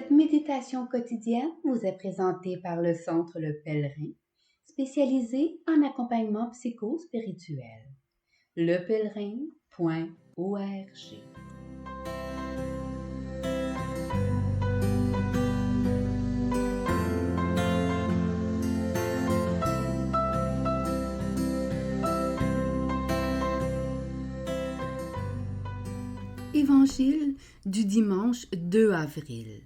Cette méditation quotidienne vous est présentée par le Centre Le Pèlerin, spécialisé en accompagnement psycho-spirituel. lepèlerin.org. Évangile du dimanche 2 avril,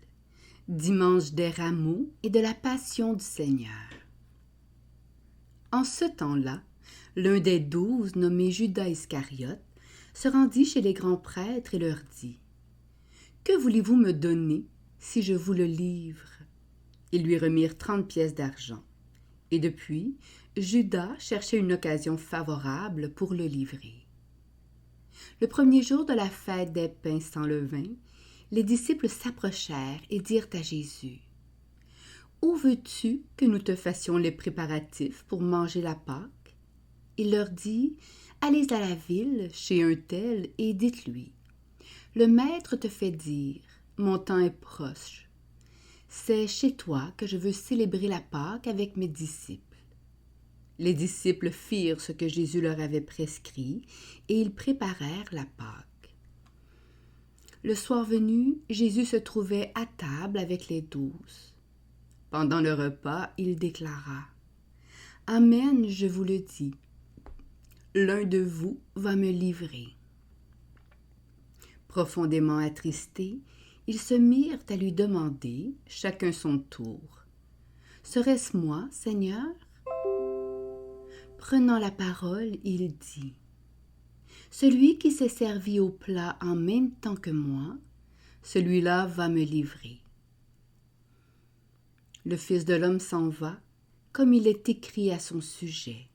dimanche des Rameaux et de la Passion du Seigneur. En ce temps-là, l'un des 12, nommé Judas Iscariote, se rendit chez les grands prêtres et leur dit : « Que voulez-vous me donner si je vous le livre ?» Ils lui remirent 30 pièces d'argent. Et depuis, Judas cherchait une occasion favorable pour le livrer. Le premier jour de la fête des pains sans levain, les disciples s'approchèrent et dirent à Jésus : « Où veux-tu que nous te fassions les préparatifs pour manger la Pâque ?» Il leur dit : « Allez à la ville, chez un tel, et dites-lui : Le Maître te fait dire : Mon temps est proche. C'est chez toi que je veux célébrer la Pâque avec mes disciples. » Les disciples firent ce que Jésus leur avait prescrit, et ils préparèrent la Pâque. Le soir venu, Jésus se trouvait à table avec les 12. Pendant le repas, il déclara : « Amen, je vous le dis, l'un de vous va me livrer. » Profondément attristés, ils se mirent à lui demander, chacun son tour : « Serait-ce moi, Seigneur ?» Prenant la parole, il dit : « Celui qui s'est servi au plat en même temps que moi, celui-là va me livrer. Le Fils de l'homme s'en va, comme il est écrit à son sujet.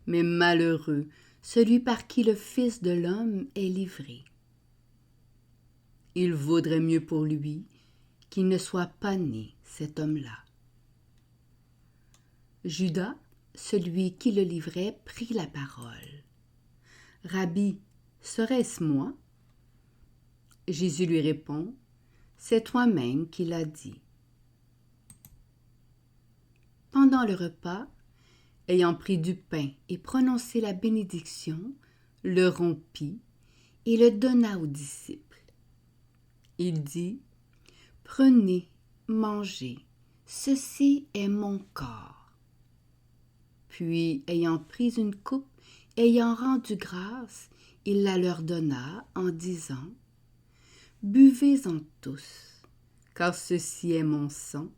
Mais malheureux celui par qui le Fils de l'homme est livré. Il vaudrait mieux pour lui qu'il ne soit pas né, cet homme-là. » Judas, celui qui le livrait, prit la parole. « Rabbi, serait-ce moi ?» Jésus lui répond : « C'est toi-même qui l'as dit. » Pendant le repas, ayant pris du pain et prononcé la bénédiction, le rompit et le donna aux disciples. Il dit : « Prenez, mangez, ceci est mon corps. » Puis, ayant pris une coupe, ayant rendu grâce, il la leur donna en disant : « Buvez-en tous, car ceci est mon sang,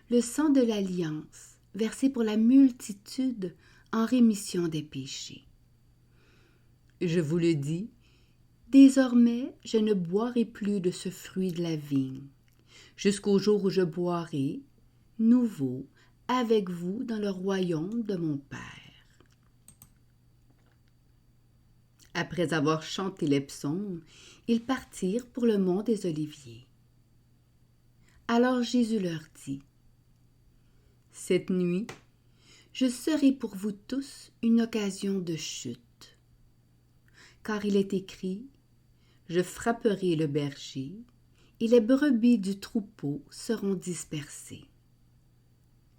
le sang de l'alliance, versé pour la multitude en rémission des péchés. Je vous le dis, désormais je ne boirai plus de ce fruit de la vigne, jusqu'au jour où je boirai, nouveau, avec vous dans le royaume de mon Père. » Après avoir chanté les psaumes, ils partirent pour le mont des Oliviers. Alors Jésus leur dit : « Cette nuit, je serai pour vous tous une occasion de chute. Car il est écrit : Je frapperai le berger, et les brebis du troupeau seront dispersées.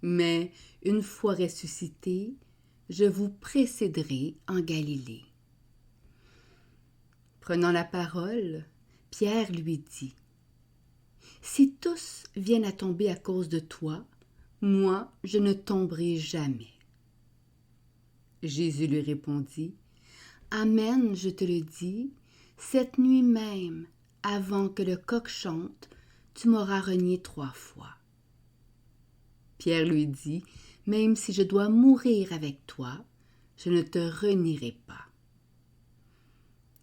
Mais, une fois ressuscité, je vous précéderai en Galilée. » Prenant la parole, Pierre lui dit : « Si tous viennent à tomber à cause de toi, moi, je ne tomberai jamais. » Jésus lui répondit : « Amen, je te le dis, cette nuit même, avant que le coq chante, tu m'auras renié 3 fois. » Pierre lui dit : « Même si je dois mourir avec toi, je ne te renierai pas. »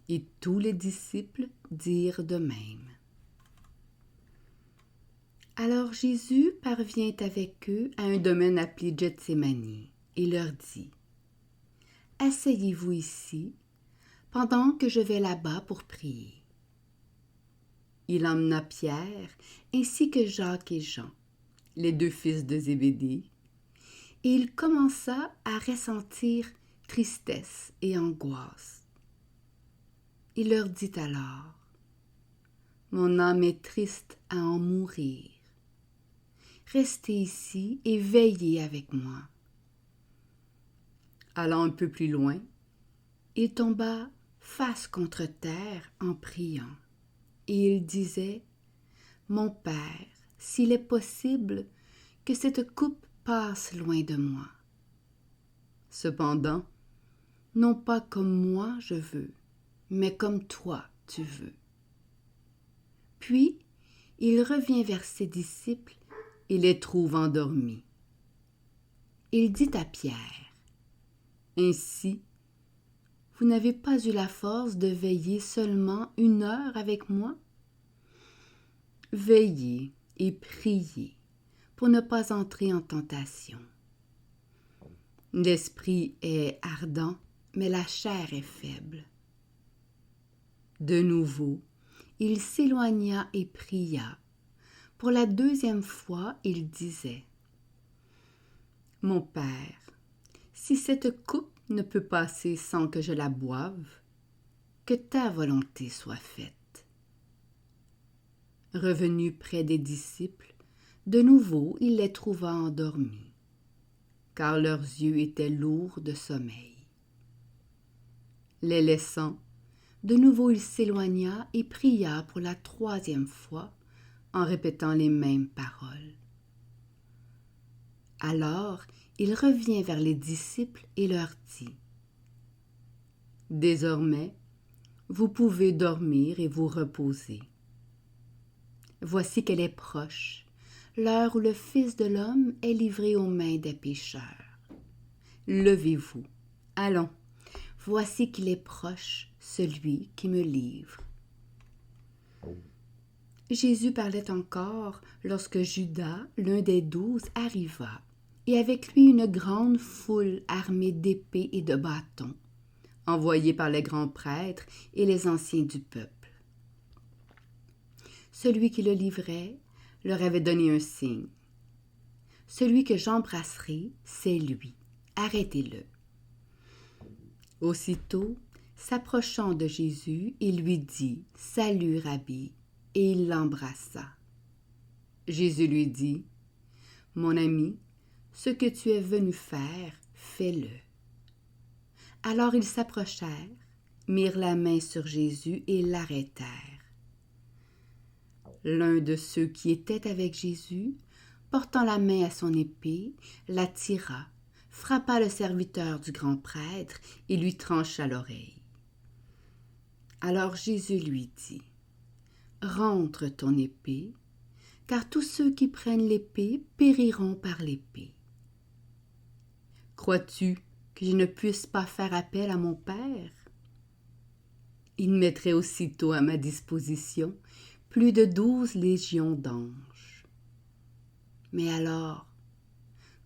Et tous les disciples dirent de même. Alors Jésus parvient avec eux à un domaine appelé Gethsémani et leur dit : « Asseyez-vous ici, pendant que je vais là-bas pour prier. » Il emmena Pierre ainsi que Jacques et Jean, les 2 fils de Zébédée, et il commença à ressentir tristesse et angoisse. Il leur dit alors : « Mon âme est triste à en mourir. restez ici et veillez avec moi. » Allant un peu plus loin, il tomba face contre terre en priant, et il disait: « Mon Père, s'il est possible que cette coupe passe loin de moi. Cependant, non pas comme moi je veux, mais comme toi tu veux. » Puis, il revient vers ses disciples et les trouve endormis. Il dit à Pierre: « Ainsi, vous n'avez pas eu la force de veiller seulement 1 heure avec moi? Veillez et priez pour ne pas entrer en tentation. L'esprit est ardent, mais la chair est faible. » De nouveau, il s'éloigna et pria. Pour la 2e fois, il disait: « Mon Père, si cette coupe ne peut passer sans que je la boive, que ta volonté soit faite. » Revenu près des disciples, de nouveau il les trouva endormis, car leurs yeux étaient lourds de sommeil. Les laissant, de nouveau il s'éloigna et pria pour la 3e fois, en répétant les mêmes paroles. Alors il revient vers les disciples et leur dit: « Désormais, vous pouvez dormir et vous reposer. Voici qu'elle est proche, l'heure où le Fils de l'homme est livré aux mains des pécheurs. Levez-vous, allons, voici qu'il est proche, celui qui me livre. » Jésus parlait encore lorsque Judas, l'un des 12, arriva, et avec lui une grande foule armée d'épées et de bâtons, envoyés par les grands prêtres et les anciens du peuple. Celui qui le livrait leur avait donné un signe. « Celui que j'embrasserai, c'est lui. Arrêtez-le. » Aussitôt, s'approchant de Jésus, il lui dit: « Salut, Rabbi », et il l'embrassa. Jésus lui dit: « Mon ami, ce que tu es venu faire, fais-le. » Alors ils s'approchèrent, mirent la main sur Jésus et l'arrêtèrent. L'un de ceux qui étaient avec Jésus, portant la main à son épée, la tira, frappa le serviteur du grand prêtre et lui trancha l'oreille. Alors Jésus lui dit: « Rentre ton épée, car tous ceux qui prennent l'épée périront par l'épée. Crois-tu que je ne puisse pas faire appel à mon Père? Il mettrait aussitôt à ma disposition plus de 12 légions d'anges. Mais alors,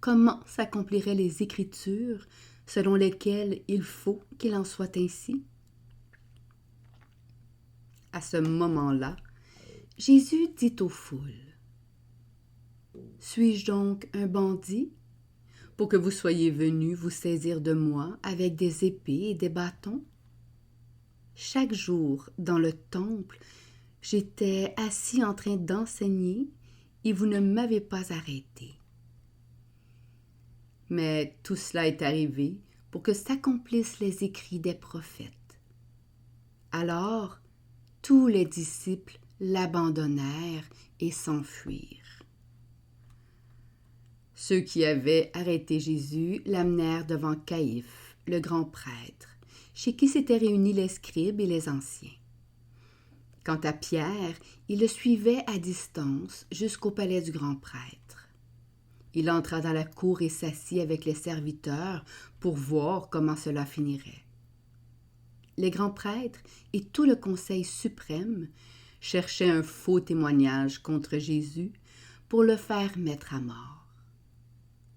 comment s'accompliraient les Écritures selon lesquelles il faut qu'il en soit ainsi? » À ce moment-là, Jésus dit aux foules: « Suis-je donc un bandit pour que vous soyez venus vous saisir de moi avec des épées et des bâtons? Chaque jour, dans le temple, j'étais assis en train d'enseigner et vous ne m'avez pas arrêté. Mais tout cela est arrivé pour que s'accomplissent les écrits des prophètes. » Alors, tous les disciples l'abandonnèrent et s'enfuirent. Ceux qui avaient arrêté Jésus l'amenèrent devant Caïphe, le grand prêtre, chez qui s'étaient réunis les scribes et les anciens. Quant à Pierre, il le suivait à distance jusqu'au palais du grand prêtre. Il entra dans la cour et s'assit avec les serviteurs pour voir comment cela finirait. Les grands prêtres et tout le conseil suprême cherchaient un faux témoignage contre Jésus pour le faire mettre à mort.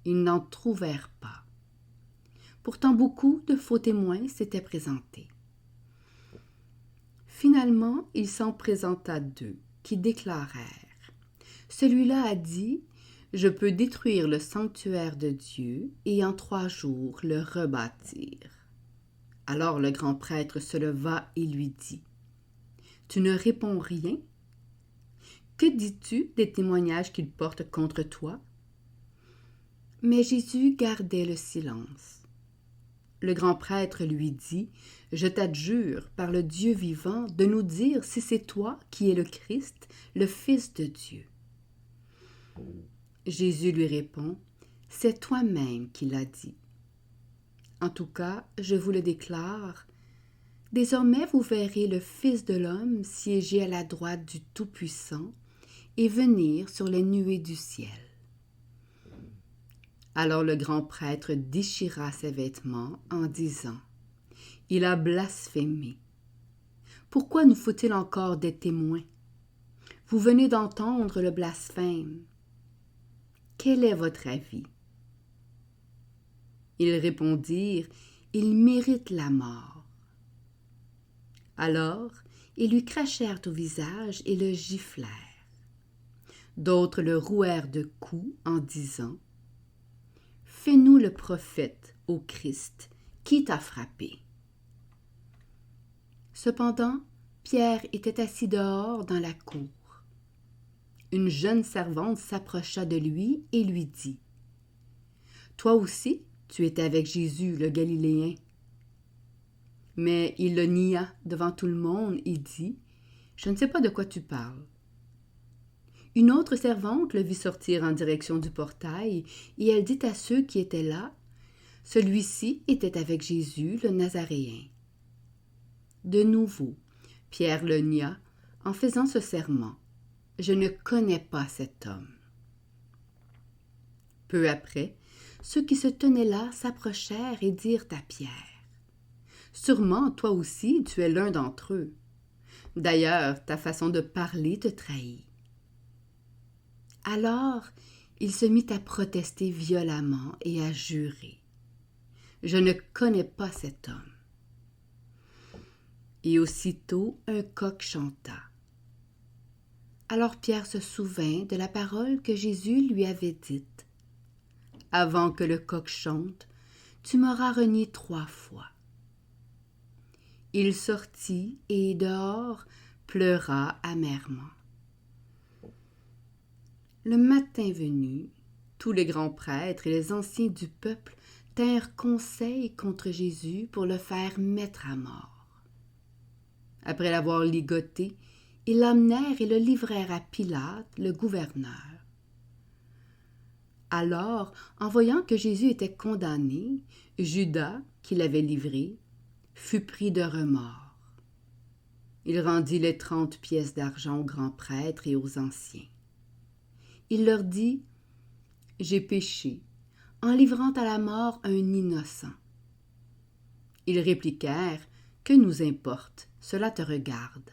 Ils n'en trouvèrent pas. Pourtant, beaucoup de faux témoins s'étaient présentés. Finalement, il s'en présenta 2 qui déclarèrent: « Celui-là a dit: je peux détruire le sanctuaire de Dieu et en 3 jours le rebâtir. » Alors le grand prêtre se leva et lui dit: « Tu ne réponds rien? Que dis-tu des témoignages qu'ils portent contre toi? » Mais Jésus gardait le silence. Le grand prêtre lui dit, « Je t'adjure par le Dieu vivant de nous dire si c'est toi qui es le Christ, le Fils de Dieu. » Jésus lui répond, « C'est toi-même qui l'as dit. En tout cas, je vous le déclare, désormais vous verrez le Fils de l'homme siéger à la droite du Tout-Puissant et venir sur les nuées du ciel. » Alors le grand prêtre déchira ses vêtements en disant, « Il a blasphémé. Pourquoi nous faut-il encore des témoins? Vous venez d'entendre le blasphème. Quel est votre avis? » Ils répondirent, « Il mérite la mort. » Alors ils lui crachèrent au visage et le giflèrent. D'autres le rouèrent de coups en disant, « Fais-nous le prophète, ô Christ, qui t'a frappé? » Cependant, Pierre était assis dehors dans la cour. Une jeune servante s'approcha de lui et lui dit, « Toi aussi, tu étais avec Jésus, le Galiléen. » Mais il le nia devant tout le monde et dit, « Je ne sais pas de quoi tu parles. » Une autre servante le vit sortir en direction du portail, et elle dit à ceux qui étaient là, « Celui-ci était avec Jésus, le Nazaréen. » De nouveau, Pierre le nia en faisant ce serment, « Je ne connais pas cet homme. » Peu après, ceux qui se tenaient là s'approchèrent et dirent à Pierre, « Sûrement, toi aussi, tu es l'un d'entre eux. D'ailleurs, ta façon de parler te trahit. » Alors, il se mit à protester violemment et à jurer, « Je ne connais pas cet homme. » Et aussitôt un coq chanta. Alors Pierre se souvint de la parole que Jésus lui avait dite, « Avant que le coq chante, tu m'auras renié 3 fois. » Il sortit et dehors pleura amèrement. Le matin venu, tous les grands prêtres et les anciens du peuple tinrent conseil contre Jésus pour le faire mettre à mort. Après l'avoir ligoté, ils l'amenèrent et le livrèrent à Pilate, le gouverneur. Alors, en voyant que Jésus était condamné, Judas, qui l'avait livré, fut pris de remords. Il rendit les 30 pièces d'argent aux grands prêtres et aux anciens. Il leur dit, « J'ai péché, en livrant à la mort un innocent. » Ils répliquèrent, « Que nous importe, cela te regarde. »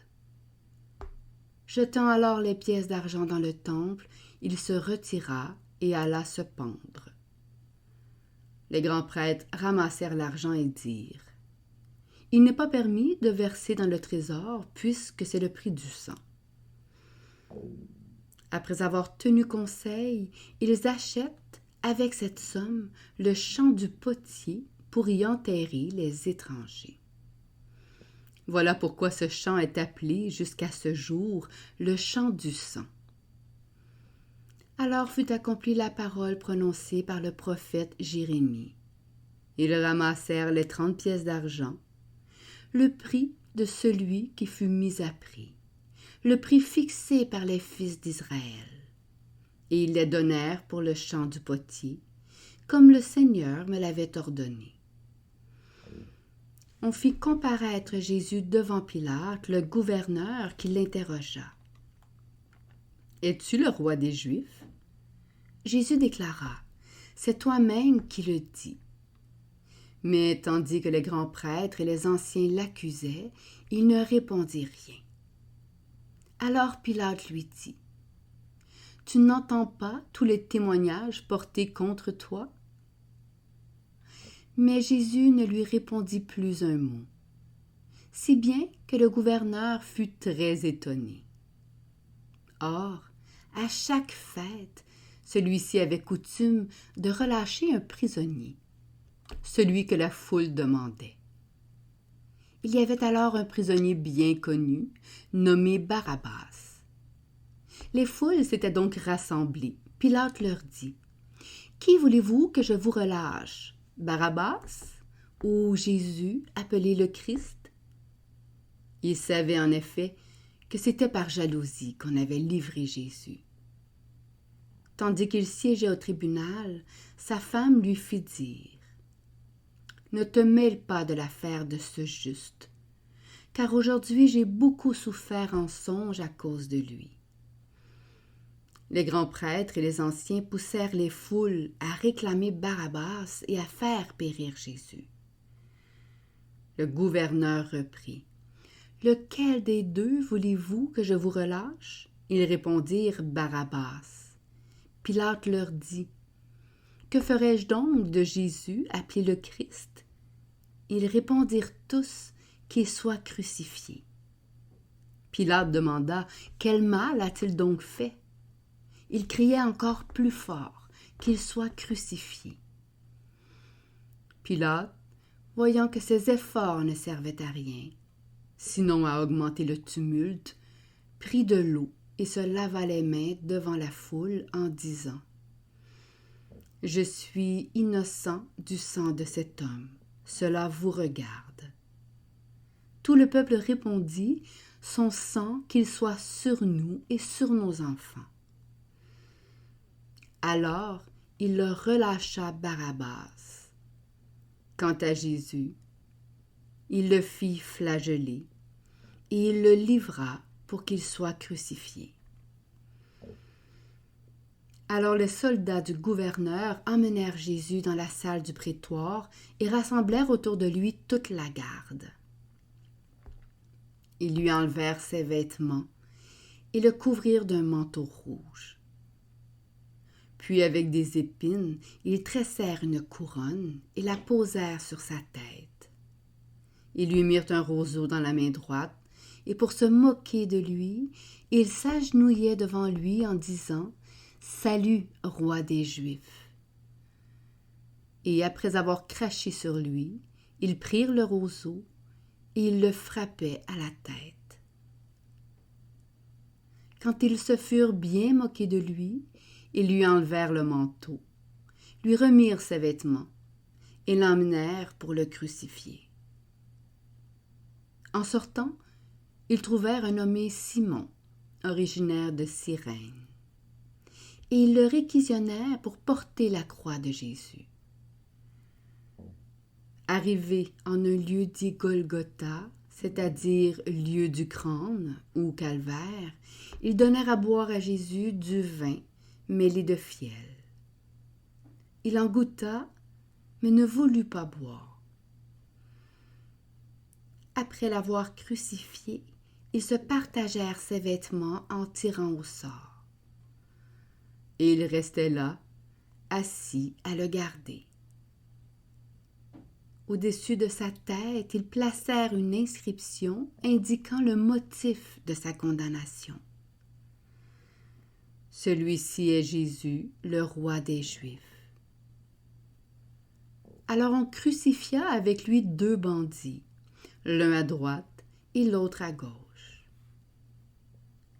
Jetant alors les pièces d'argent dans le temple, il se retira et alla se pendre. Les grands prêtres ramassèrent l'argent et dirent, « Il n'est pas permis de verser dans le trésor puisque c'est le prix du sang. » Après avoir tenu conseil, ils achètent avec cette somme le champ du potier pour y enterrer les étrangers. Voilà pourquoi ce champ est appelé jusqu'à ce jour le champ du sang. Alors fut accomplie la parole prononcée par le prophète Jérémie. Ils ramassèrent les 30 pièces d'argent, le prix de celui qui fut mis à prix, le prix fixé par les fils d'Israël. Et ils les donnèrent pour le champ du potier, comme le Seigneur me l'avait ordonné. On fit comparaître Jésus devant Pilate, le gouverneur, qui l'interrogea. « Es-tu le roi des Juifs? » Jésus déclara, « C'est toi-même qui le dis. » Mais tandis que les grands prêtres et les anciens l'accusaient, il ne répondit rien. Alors Pilate lui dit, « Tu n'entends pas tous les témoignages portés contre toi? » Mais Jésus ne lui répondit plus un mot, si bien que le gouverneur fut très étonné. Or, à chaque fête, celui-ci avait coutume de relâcher un prisonnier, celui que la foule demandait. Il y avait alors un prisonnier bien connu, nommé Barabbas. Les foules s'étaient donc rassemblées. Pilate leur dit, « Qui voulez-vous que je vous relâche, Barabbas ou Jésus, appelé le Christ? » Il savait en effet que c'était par jalousie qu'on avait livré Jésus. Tandis qu'il siégeait au tribunal, sa femme lui fit dire, « Ne te mêle pas de l'affaire de ce juste, car aujourd'hui j'ai beaucoup souffert en songe à cause de lui. » Les grands prêtres et les anciens poussèrent les foules à réclamer Barabbas et à faire périr Jésus. Le gouverneur reprit, « Lequel des deux voulez-vous que je vous relâche? » Ils répondirent, « Barabbas. » Pilate leur dit, « Que ferai-je donc de Jésus, appelé le Christ? » Ils répondirent tous qu'il soit crucifié. Pilate demanda, « Quel mal a-t-il donc fait? » Il criait encore plus fort qu'il soit crucifié. Pilate, voyant que ses efforts ne servaient à rien, sinon à augmenter le tumulte, prit de l'eau et se lava les mains devant la foule en disant, « Je suis innocent du sang de cet homme, cela vous regarde. » Tout le peuple répondit, « Son sang qu'il soit sur nous et sur nos enfants. » Alors il leur relâcha Barabbas. Quant à Jésus, il le fit flageller et il le livra pour qu'il soit crucifié. Alors les soldats du gouverneur emmenèrent Jésus dans la salle du prétoire et rassemblèrent autour de lui toute la garde. Ils lui enlevèrent ses vêtements et le couvrirent d'un manteau rouge. Puis avec des épines, ils tressèrent une couronne et la posèrent sur sa tête. Ils lui mirent un roseau dans la main droite, et pour se moquer de lui, ils s'agenouillaient devant lui en disant « Salut, roi des Juifs !» Et après avoir craché sur lui, ils prirent le roseau et ils le frappaient à la tête. Quand ils se furent bien moqués de lui, ils lui enlevèrent le manteau, lui remirent ses vêtements et l'emmenèrent pour le crucifier. En sortant, ils trouvèrent un nommé Simon, originaire de Cyrène, et ils le réquisitionnèrent pour porter la croix de Jésus. Arrivé en un lieu dit Golgotha, c'est-à-dire lieu du crâne ou calvaire, ils donnèrent à boire à Jésus du vin mêlé de fiel. Il en goûta, mais ne voulut pas boire. Après l'avoir crucifié, ils se partagèrent ses vêtements en tirant au sort. Et il restait là, assis à le garder. Au-dessus de sa tête, ils placèrent une inscription indiquant le motif de sa condamnation. Celui-ci est Jésus, le roi des Juifs. Alors on crucifia avec lui 2 bandits, l'un à droite et l'autre à gauche.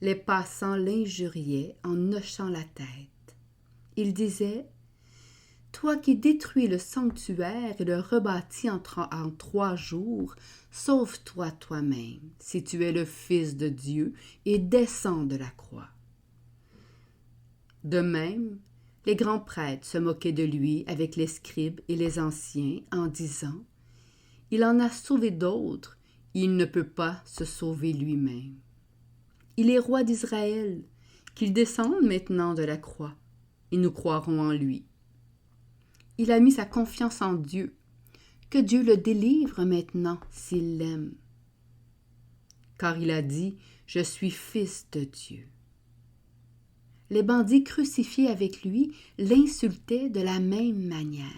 Les passants l'injuriaient en hochant la tête. Ils disaient, « Toi qui détruis le sanctuaire et le rebâtis en 3 jours, sauve-toi toi-même, si tu es le Fils de Dieu, et descends de la croix. » De même, les grands prêtres se moquaient de lui avec les scribes et les anciens en disant « Il en a sauvé d'autres, il ne peut pas se sauver lui-même. Il est roi d'Israël, qu'il descende maintenant de la croix, et nous croirons en lui. Il a mis sa confiance en Dieu, que Dieu le délivre maintenant s'il l'aime. Car il a dit « Je suis fils de Dieu. » Les bandits crucifiés avec lui l'insultaient de la même manière.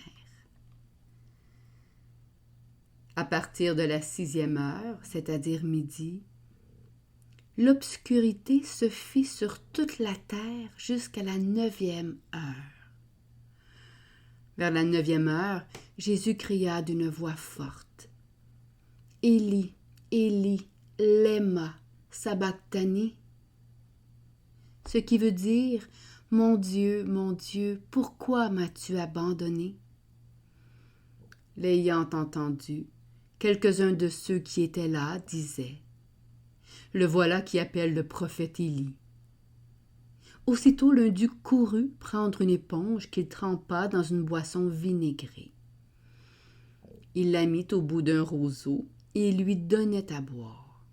À partir de la 6e heure, c'est-à-dire midi, l'obscurité se fit sur toute la terre jusqu'à la 9e heure. Vers la 9e heure, Jésus cria d'une voix forte, « Élie, Élie, lema sabachthani » ce qui veut dire « Mon Dieu, pourquoi m'as-tu abandonné ?» L'ayant entendu, quelques-uns de ceux qui étaient là disaient « Le voilà qui appelle le prophète Élie. » Aussitôt l'un d'eux courut prendre une éponge qu'il trempa dans une boisson vinaigrée. Il la mit au bout d'un roseau et lui donnait à boire.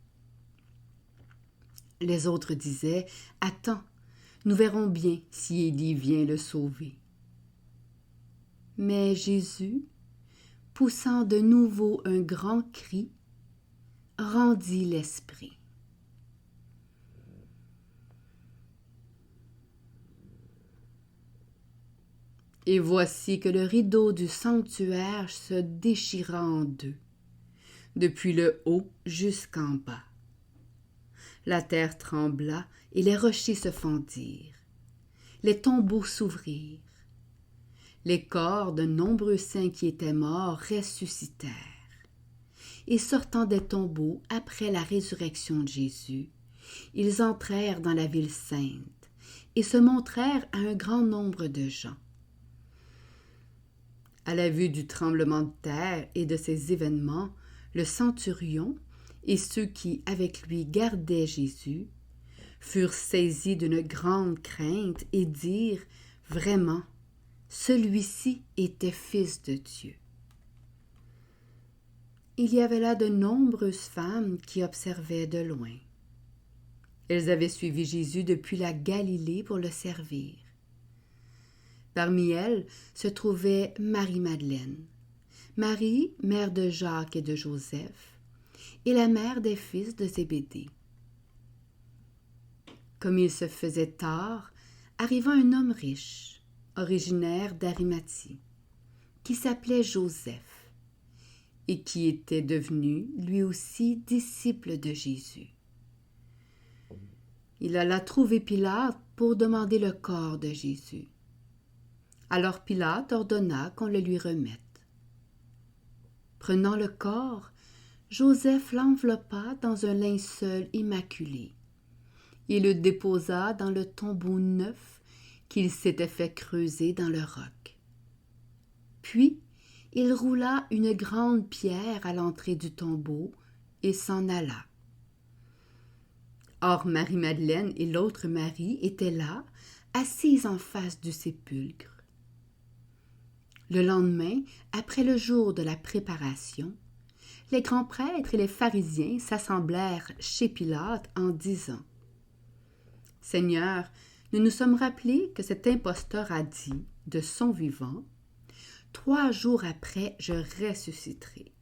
Les autres disaient « Attends, nous verrons bien si Élie vient le sauver. » Mais Jésus, poussant de nouveau un grand cri, rendit l'esprit. Et voici que le rideau du sanctuaire se déchira en deux, depuis le haut jusqu'en bas. La terre trembla et les rochers se fendirent. Les tombeaux s'ouvrirent. Les corps de nombreux saints qui étaient morts ressuscitèrent. Et sortant des tombeaux après la résurrection de Jésus, ils entrèrent dans la ville sainte et se montrèrent à un grand nombre de gens. À la vue du tremblement de terre et de ces événements, le centurion et ceux qui avec lui gardaient Jésus furent saisis d'une grande crainte et dirent « Vraiment, celui-ci était fils de Dieu. » Il y avait là de nombreuses femmes qui observaient de loin. Elles avaient suivi Jésus depuis la Galilée pour le servir. Parmi elles se trouvait Marie-Madeleine, Marie, mère de Jacques et de Joseph, et la mère des fils de Zébédée. Comme il se faisait tard, arriva un homme riche, originaire d'Arimathie, qui s'appelait Joseph, et qui était devenu, lui aussi, disciple de Jésus. Il alla trouver Pilate pour demander le corps de Jésus. Alors Pilate ordonna qu'on le lui remette. Prenant le corps, Joseph l'enveloppa dans un linceul immaculé et le déposa dans le tombeau neuf qu'il s'était fait creuser dans le roc. Puis, il roula une grande pierre à l'entrée du tombeau et s'en alla. Or Marie-Madeleine et l'autre Marie étaient là, assises en face du sépulcre. Le lendemain, après le jour de la préparation, les grands prêtres et les pharisiens s'assemblèrent chez Pilate en disant « Seigneur, nous nous sommes rappelés que cet imposteur a dit, de son vivant, « 3 jours après, je ressusciterai. »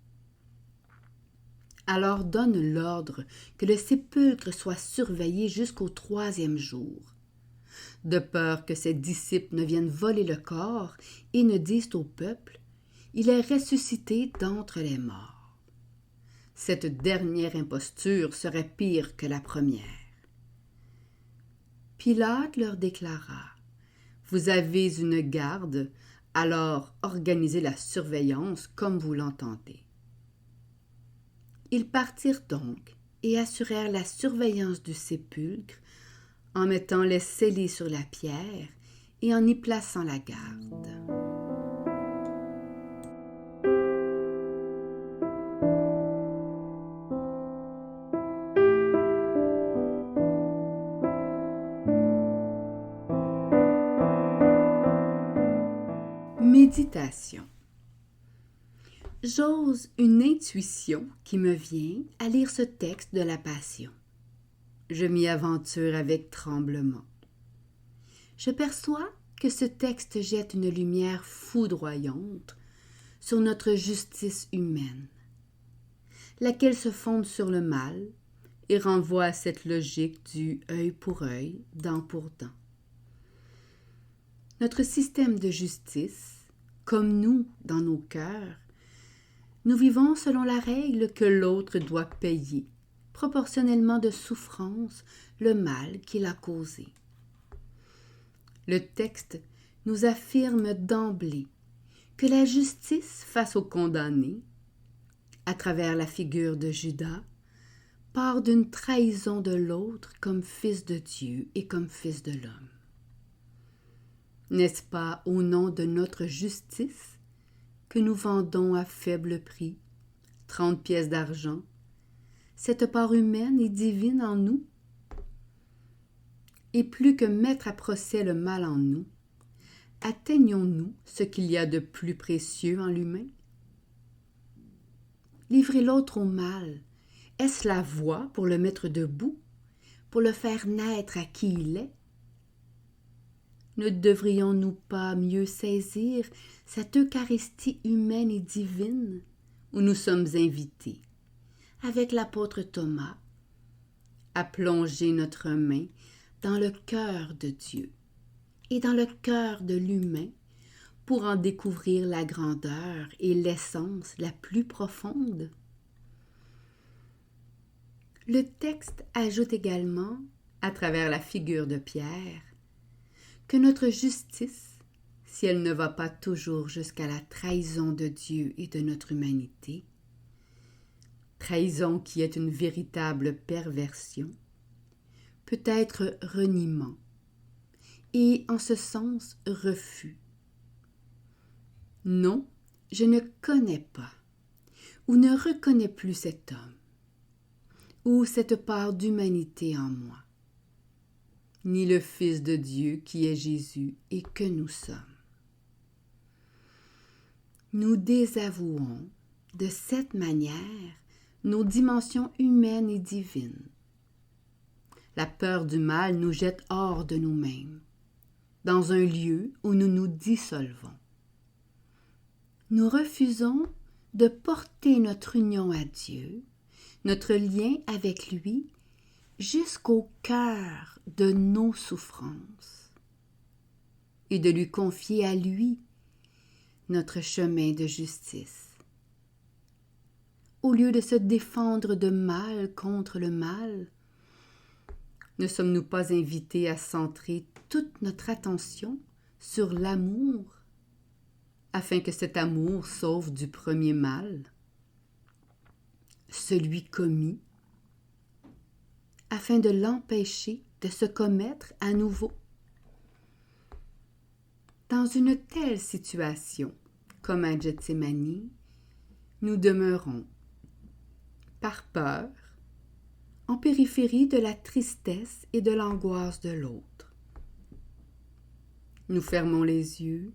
Alors donne l'ordre que le sépulcre soit surveillé jusqu'au 3e jour, de peur que ses disciples ne viennent voler le corps et ne disent au peuple « Il est ressuscité d'entre les morts. » Cette dernière imposture serait pire que la première. Pilate leur déclara « Vous avez une garde, alors organisez la surveillance comme vous l'entendez. » Ils partirent donc et assurèrent la surveillance du sépulcre en mettant les scellés sur la pierre et en y plaçant la garde. Méditation. J'ose une intuition qui me vient à lire ce texte de la Passion. Je m'y aventure avec tremblement. Je perçois que ce texte jette une lumière foudroyante sur notre justice humaine, laquelle se fonde sur le mal et renvoie à cette logique du œil pour œil, dent pour dent. Notre système de justice, comme nous dans nos cœurs, nous vivons selon la règle que l'autre doit payer, proportionnellement de souffrance, le mal qu'il a causé. Le texte nous affirme d'emblée que la justice face aux condamnés, à travers la figure de Judas, part d'une trahison de l'autre comme fils de Dieu et comme fils de l'homme? N'est-ce pas au nom de notre justice que nous vendons à faible prix, 30 pièces d'argent, cette part humaine et divine en nous? Et plus que mettre à procès le mal en nous, atteignons-nous ce qu'il y a de plus précieux en l'humain? Livrer l'autre au mal, est-ce la voie pour le mettre debout, pour le faire naître à qui il est? Ne devrions-nous pas mieux saisir cette Eucharistie humaine et divine où nous sommes invités, avec l'apôtre Thomas, à plonger notre main dans le cœur de Dieu et dans le cœur de l'humain pour en découvrir la grandeur et l'essence la plus profonde? Le texte ajoute également, à travers la figure de Pierre, que notre justice, si elle ne va pas toujours jusqu'à la trahison de Dieu et de notre humanité, trahison qui est une véritable perversion, peut être reniement et, en ce sens, refus. Non, je ne connais pas ou ne reconnais plus cet homme ou cette part d'humanité en moi, ni le Fils de Dieu qui est Jésus et que nous sommes. Nous désavouons de cette manière nos dimensions humaines et divines. La peur du mal nous jette hors de nous-mêmes, dans un lieu où nous nous dissolvons. Nous refusons de porter notre union à Dieu, notre lien avec lui, jusqu'au cœur de nos souffrances, et de lui confier à lui notre chemin de justice. Au lieu de se défendre de mal contre le mal, ne sommes-nous pas invités à centrer toute notre attention sur l'amour, afin que cet amour sauve du premier mal, celui commis, afin de l'empêcher de se commettre à nouveau? Dans une telle situation, comme à Gethsémani, nous demeurons, par peur, en périphérie de la tristesse et de l'angoisse de l'autre. Nous fermons les yeux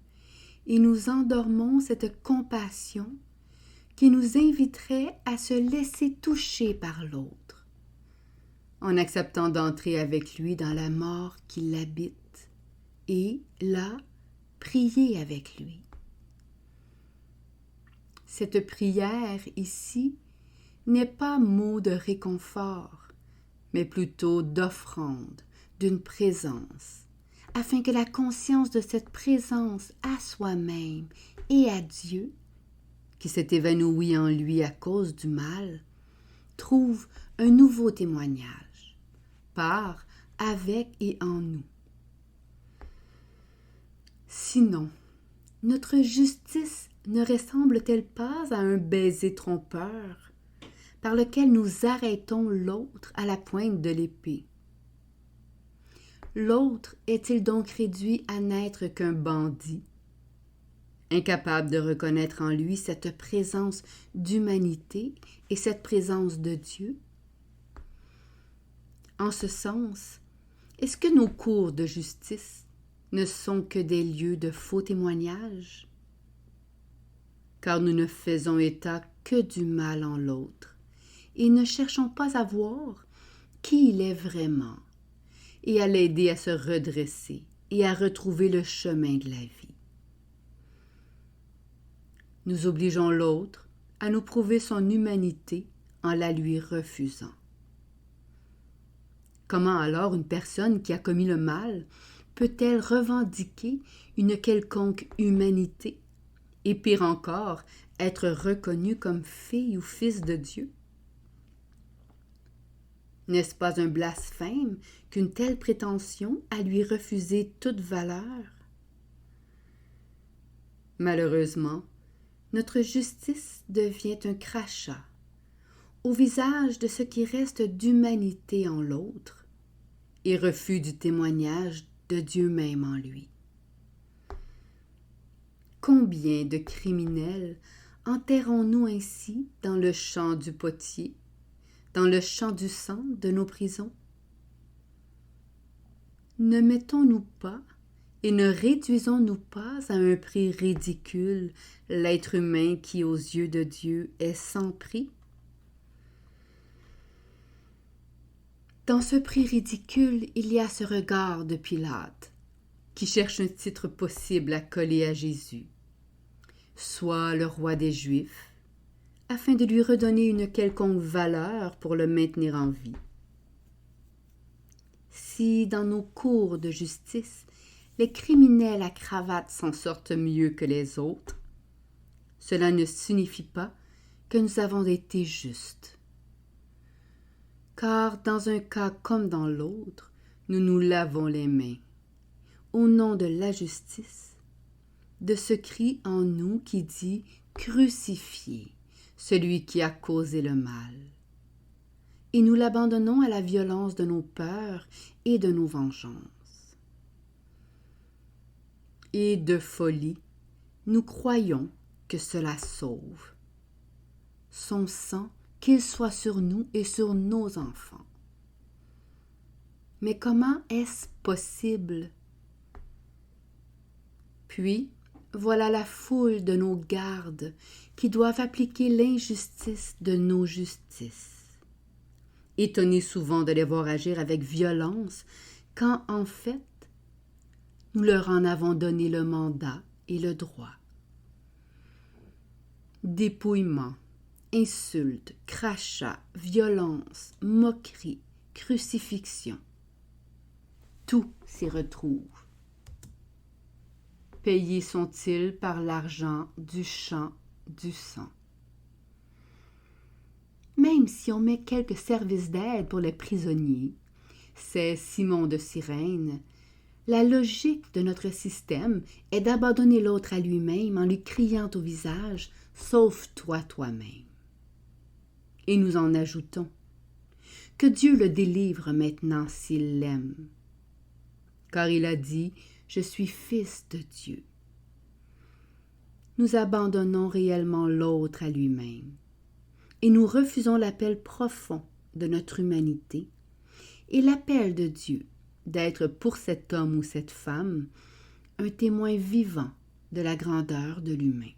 et nous endormons cette compassion qui nous inviterait à se laisser toucher par l'autre, en acceptant d'entrer avec lui dans la mort qui l'habite, et, là, prier avec lui. Cette prière ici n'est pas mot de réconfort, mais plutôt d'offrande, d'une présence, afin que la conscience de cette présence à soi-même et à Dieu, qui s'est évanoui en lui à cause du mal, trouve un nouveau témoignage, par, avec et en nous. Sinon, notre justice ne ressemble-t-elle pas à un baiser trompeur par lequel nous arrêtons l'autre à la pointe de l'épée? L'autre est-il donc réduit à n'être qu'un bandit, incapable de reconnaître en lui cette présence d'humanité et cette présence de Dieu? En ce sens, est-ce que nos cours de justice ne sont que des lieux de faux témoignages? Car nous ne faisons état que du mal en l'autre, et ne cherchons pas à voir qui il est vraiment, et à l'aider à se redresser et à retrouver le chemin de la vie. Nous obligeons l'autre à nous prouver son humanité en la lui refusant. Comment alors une personne qui a commis le mal peut-elle revendiquer une quelconque humanité et pire encore, être reconnue comme fille ou fils de Dieu? N'est-ce pas un blasphème qu'une telle prétention à lui refuser toute valeur? Malheureusement, notre justice devient un crachat au visage de ce qui reste d'humanité en l'autre et refus du témoignage de Dieu même en lui. Combien de criminels enterrons-nous ainsi dans le champ du potier, dans le champ du sang de nos prisons? Ne mettons-nous pas et ne réduisons-nous pas à un prix ridicule l'être humain qui, aux yeux de Dieu, est sans prix? Dans ce prix ridicule, il y a ce regard de Pilate, qui cherche un titre possible à coller à Jésus, soit le roi des Juifs, afin de lui redonner une quelconque valeur pour le maintenir en vie. Si, dans nos cours de justice, les criminels à cravate s'en sortent mieux que les autres, cela ne signifie pas que nous avons été justes. Car dans un cas comme dans l'autre, nous nous lavons les mains, au nom de la justice, de ce cri en nous qui dit « Crucifiez celui qui a causé le mal ». Et nous l'abandonnons à la violence de nos peurs et de nos vengeances. Et de folie, nous croyons que cela sauve. Son sang, qu'il soit sur nous et sur nos enfants. Mais comment est-ce possible? Puis, voilà la foule de nos gardes qui doivent appliquer l'injustice de nos justices. Étonnés souvent de les voir agir avec violence, quand en fait, nous leur en avons donné le mandat et le droit. Dépouillement, insultes, crachats, violence, moquerie, crucifixion. Tout s'y retrouve. Payés sont-ils par l'argent du champ du sang. Même si on met quelques services d'aide pour les prisonniers, c'est Simon de Cyrène, la logique de notre système est d'abandonner l'autre à lui-même en lui criant au visage « Sauve-toi toi-même ». Et nous en ajoutons « Que Dieu le délivre maintenant s'il l'aime ». Car il a dit « Je suis fils de Dieu ». Nous abandonnons réellement l'autre à lui-même et nous refusons l'appel profond de notre humanité et l'appel de Dieu d'être pour cet homme ou cette femme un témoin vivant de la grandeur de l'humain.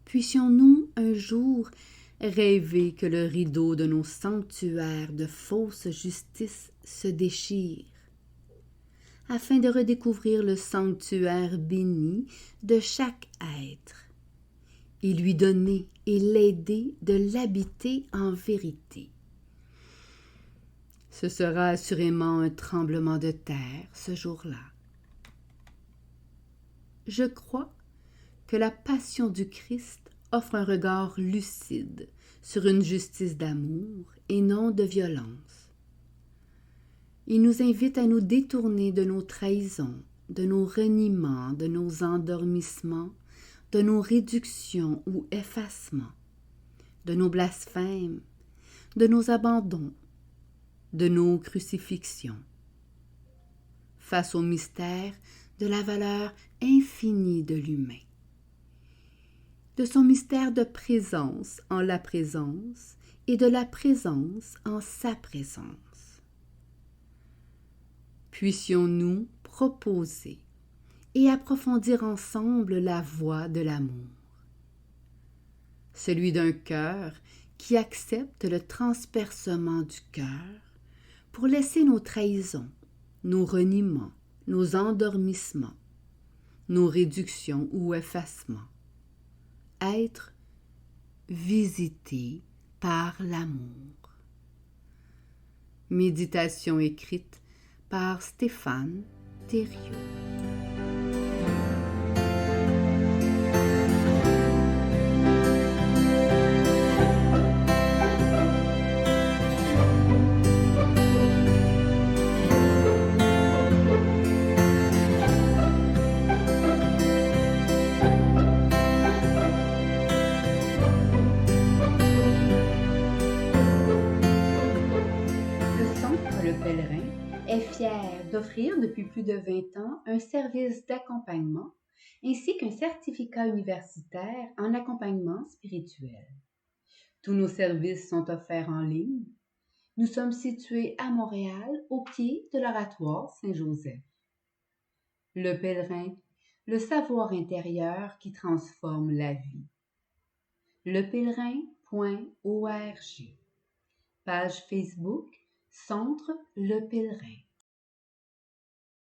Puissions-nous un jour rêver que le rideau de nos sanctuaires de fausse justice se déchire, afin de redécouvrir le sanctuaire béni de chaque être, et lui donner et l'aider de l'habiter en vérité. Ce sera assurément un tremblement de terre ce jour-là. Je crois que la passion du Christ offre un regard lucide sur une justice d'amour et non de violence. Il nous invite à nous détourner de nos trahisons, de nos reniements, de nos endormissements, de nos réductions ou effacements, de nos blasphèmes, de nos abandons, de nos crucifixions, face au mystère de la valeur infinie de l'humain, de son mystère de présence en la présence et de la présence en sa présence. Puissions-nous proposer et approfondir ensemble la voie de l'amour, celui d'un cœur qui accepte le transpercement du cœur pour laisser nos trahisons, nos reniements, nos endormissements, nos réductions ou effacements être visités par l'amour. Méditation écrite par Stéphane Thériault. est fière d'offrir depuis plus de 20 ans un service d'accompagnement ainsi qu'un certificat universitaire en accompagnement spirituel. Tous nos services sont offerts en ligne. Nous sommes situés à Montréal, au pied de l'Oratoire Saint-Joseph. Le pèlerin, le savoir intérieur qui transforme la vie. lepèlerin.org. Page Facebook, Centre Le Pèlerin.